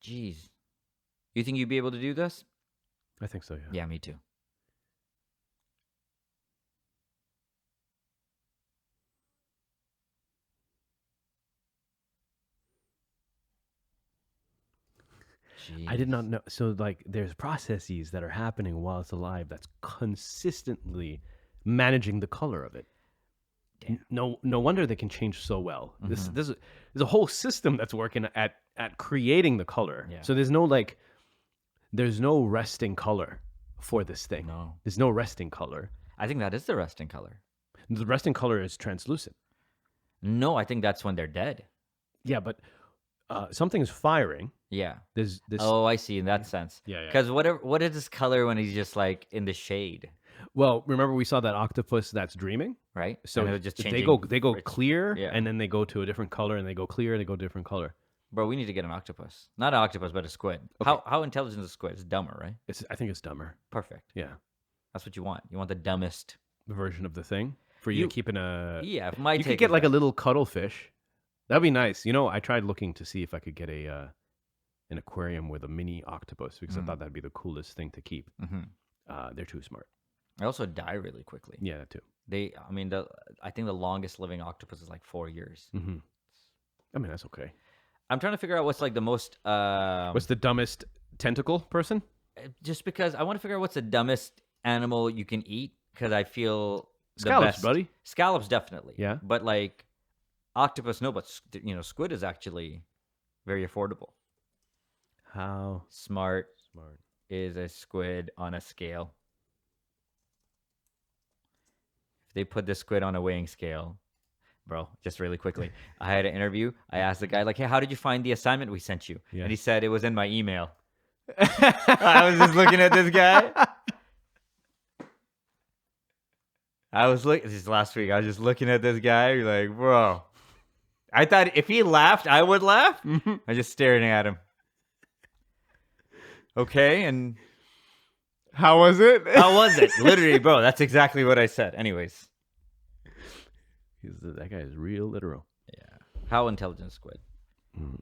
C: Jeez. You think you'd be able to do this?
B: I think so. Yeah.
C: Yeah, me too.
B: I did not know. So like, there's processes that are happening while it's alive that's consistently managing the color of it.
C: Damn.
B: No wonder they can change so well.
C: Mhm.
B: There's a whole system that's working at creating the color.
C: Yeah.
B: So there's no resting color for this thing.
C: No.
B: There's no resting color.
C: I think that is the resting color.
B: The resting color is translucent.
C: No, I think that's when they're dead.
B: Yeah, but something's firing.
C: Yeah.
B: There's this.
C: Oh, I see in that sense.
B: Yeah.
C: Because what is this color when he's just like in the shade,
B: Well, remember we saw that octopus that's dreaming.
C: right?
B: So
C: And it was just
B: they
C: changing
B: go
C: rich-
B: clear,
C: Yeah.
B: and then they go to a different color, and they go clear, and they go different color.
C: Bro, we need to get an octopus. Not an octopus, but a squid.
B: Okay.
C: How intelligent is a squid? It's dumber, right?
B: I think it's dumber.
C: Perfect.
B: Yeah,
C: That's what you want. You want the dumbest.
B: version of the thing for you,
C: You-
B: to keep in a.
C: Yeah, if my
B: You
C: take
B: could get
C: is
B: like a
C: that.
B: little cuttlefish. That'd be nice. You know, I tried looking to see if I could get an aquarium with a mini octopus because I thought that'd be the coolest thing to keep.
C: Mhm.
B: They're too smart.
C: They also die really quickly.
B: Yeah, that too.
C: I think the longest living octopus is like 4 years.
B: Hmm. I mean, that's okay.
C: I'm trying to figure out what's like the most.
B: What's the dumbest tentacle person?
C: Just because I want to figure out what's the dumbest animal you can eat, because I feel the
B: Scallops,
C: best.
B: buddy.
C: Scallops definitely.
B: Yeah.
C: But like octopus, no. But squid is actually very affordable.
B: How
C: Smart
B: smart.
C: is a squid on a scale. If they put the squid on a weighing scale, bro, just really quickly, I had an interview. I asked the guy, like, hey, how did you find the assignment we sent you?
B: Yeah.
C: And he said it was in my email. I was just looking at this guy. This is last week. I was just looking at this guy, like, bro. I thought if he laughed, I would laugh.
B: Mhm.
C: I'm just staring at him. Okay, and
B: How was it?
C: how was it? Literally, bro, that's exactly what I said. Anyways,
B: That guy is real literal.
C: yeah. How intelligent is squid?
B: Mhm.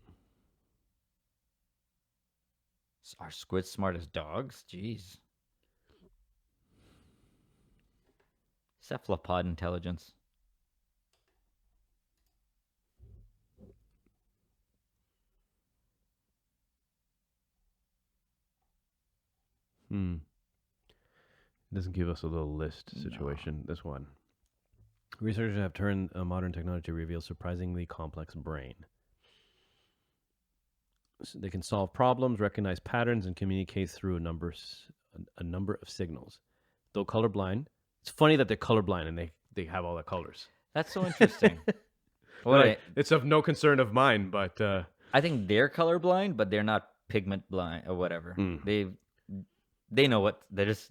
C: Are squids smart as dogs? Jeez. Cephalopod intelligence.
B: It doesn't give us a little list situation. This one. Researchers have turned modern technology to reveal surprisingly complex brain. So they can solve problems, recognize patterns, and communicate through a number of signals. Though colorblind, it's funny that they're colorblind and they have all the colors.
C: That's so interesting.
B: Right. It's of no concern of mine, but
C: I think they're colorblind, but they're not pigment blind or whatever.
B: Mm.
C: They know what there's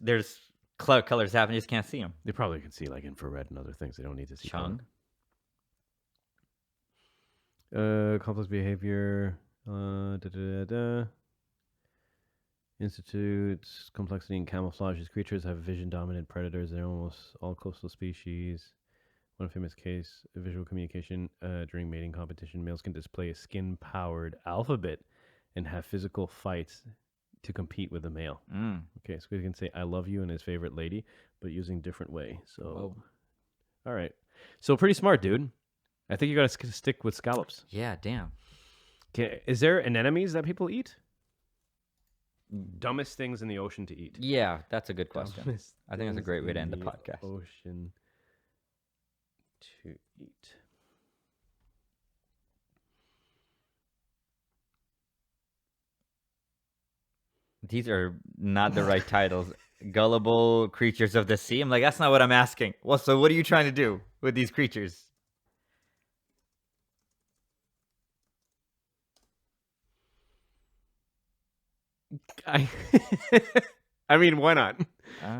C: colors happen, you just can't see them.
B: they probably can see like infrared and other things. They don't need to see color.
C: Chung.
B: Complex behavior. Institutes complexity and camouflage. These creatures have vision-dominant predators. They're almost all coastal species. One famous case, visual communication during mating competition. Males can display a skin-powered alphabet and have physical fights to compete with the male.
C: Mm.
B: Okay, so we can say "I love you" and his favorite lady, but using different way. So,
C: Whoa.
B: all right. So pretty smart, dude. I think you got to stick with scallops.
C: Yeah, damn.
B: Is there anemones that people eat? Dumbest things in the ocean to eat.
C: Yeah, that's a good question.
B: Dumbest
C: I think that's a
B: things
C: great way to
B: in
C: end the podcast.
B: Ocean to eat.
C: These are not the right titles. Gullible creatures of the sea. I'm like, that's not what I'm asking. Well, so what are you trying to do with these creatures?
B: I, I mean, why not?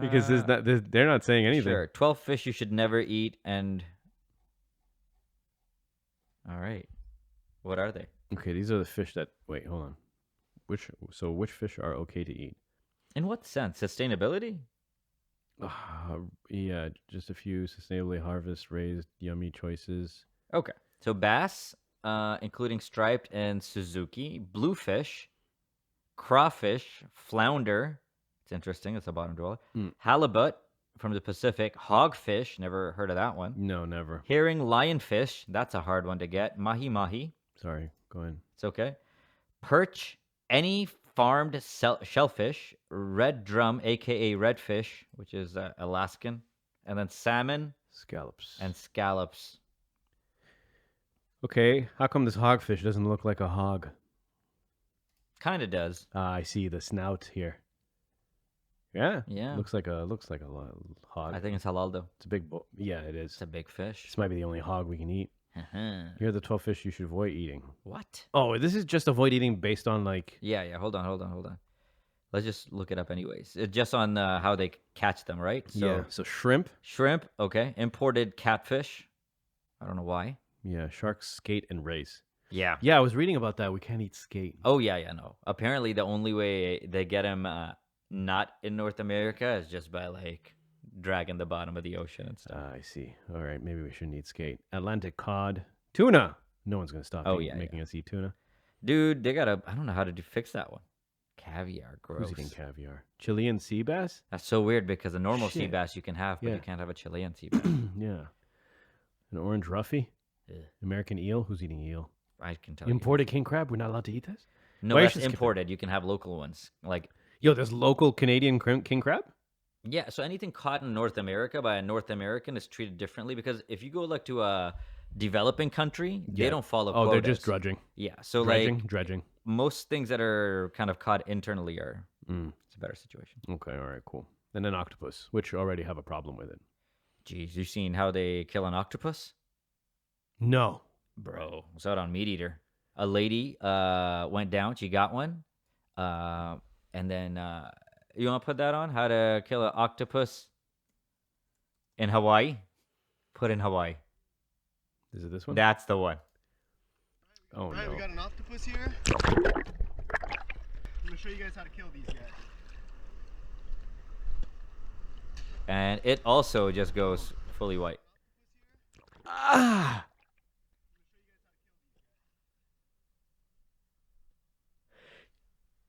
B: Because they're not saying anything.
C: Sure. 12 fish you should never eat, and all right. What are they?
B: Okay, these are the fish that. Wait, hold on. Which fish are okay to eat?
C: In what sense? Sustainability?
B: Yeah, just a few sustainably harvest raised yummy choices.
C: Okay. So bass, including striped and Suzuki, bluefish, crawfish, flounder. It's interesting. It's a bottom dweller. Halibut from the Pacific, hogfish. Never heard of that one.
B: No, never.
C: Herring, lionfish. That's a hard one to get. Mahi mahi.
B: Sorry, go ahead.
C: It's okay. Perch, any farmed shellfish, red drum, aka redfish, which is Alaskan, and then salmon
B: Scallops.
C: and scallops.
B: Okay, how come this hogfish doesn't look like a hog?
C: Kind of does.
B: I see the snout here. Yeah.
C: Yeah.
B: Looks like a hog.
C: I think it's halal though.
B: It's a big. Yeah, it is.
C: It's a big fish.
B: This might be the only hog we can eat. Here are the 12 fish you should avoid eating.
C: What?
B: Oh, this is just avoid eating based on like.
C: Yeah. Hold on. Let's just look it up anyways. It's just on how they catch them, right? So,
B: yeah. So shrimp.
C: Shrimp, okay. Imported catfish. I don't know why.
B: Yeah, sharks, skate, and rays.
C: Yeah.
B: Yeah, I was reading about that. We can't eat skate.
C: Oh, yeah, no. Apparently, the only way they get them not in North America is just by, like, dragging the bottom of the ocean and stuff.
B: I see. All right, maybe we shouldn't eat skate. Atlantic cod. Tuna. No one's going to stop making us eat tuna.
C: Dude, they got to... I don't know how to fix that one. Caviar, gross.
B: Who's eating caviar? Chilean sea bass?
C: That's so weird because a normal sea bass you can have, but you can't have a Chilean sea bass.
B: Yeah. An orange roughy?
C: Ugh.
B: American eel? Who's eating eel?
C: I can tell
B: Imported king crab? We're not allowed to eat this?
C: No, that's imported. You can have local ones. Like,
B: yo, there's local Canadian king crab?
C: Yeah, so anything caught in North America by a North American is treated differently because if you go like to a developing country, they don't follow quotas.
B: They're just dredging.
C: Yeah, so
B: Dredging.
C: most things that are kind of caught internally are it's a better situation.
B: Okay, all right, cool. And then octopus, which already have a problem with it.
C: Jeez, you seen how they kill an octopus?
B: No.
C: Bro, I saw it on Meat Eater. A lady went down, she got one, and then you want to put that on? How to kill an octopus in Hawaii? Put in Hawaii.
B: Is it this one?
C: That's the one.
B: Oh,
E: Right,
B: no.
E: we got an octopus here. I'm going to show you guys how to kill these guys.
C: And it also just goes fully white.
B: Ah!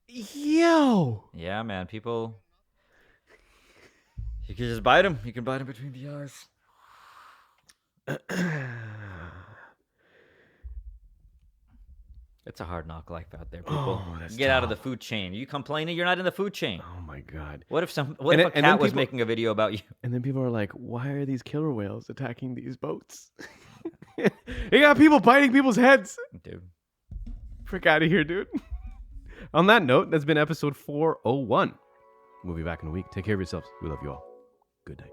B: Yo!
C: Yeah, man. People, you can just bite them. You can bite them between the eyes. It's a hard knock life out there, people.
B: Oh, that's
C: Get out of the
B: tough.
C: food chain. You complaining? You're not in the food chain.
B: Oh my god.
C: What if
B: And
C: a
B: then
C: cat was
B: people-
C: making a video about you?
B: And then people are like, why are these killer whales attacking these boats? You got people biting people's heads.
C: Dude.
B: Frick out of here, dude. On that note, that's been episode 401. We'll be back in a week. Take care of yourselves. We love you all. Good night.